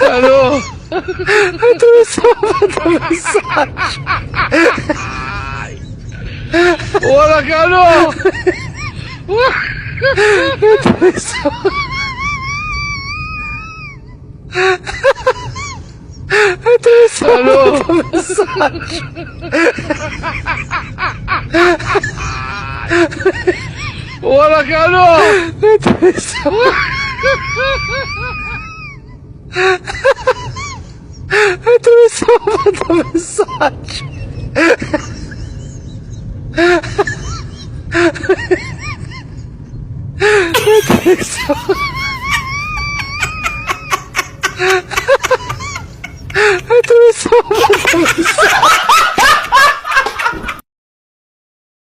Alô? Atravessava mensagem. Ora, Carol! Atravessava. Atravessava mensagem. Ora, Carol! Atravessava. Atravessava mensagem. Atravessava.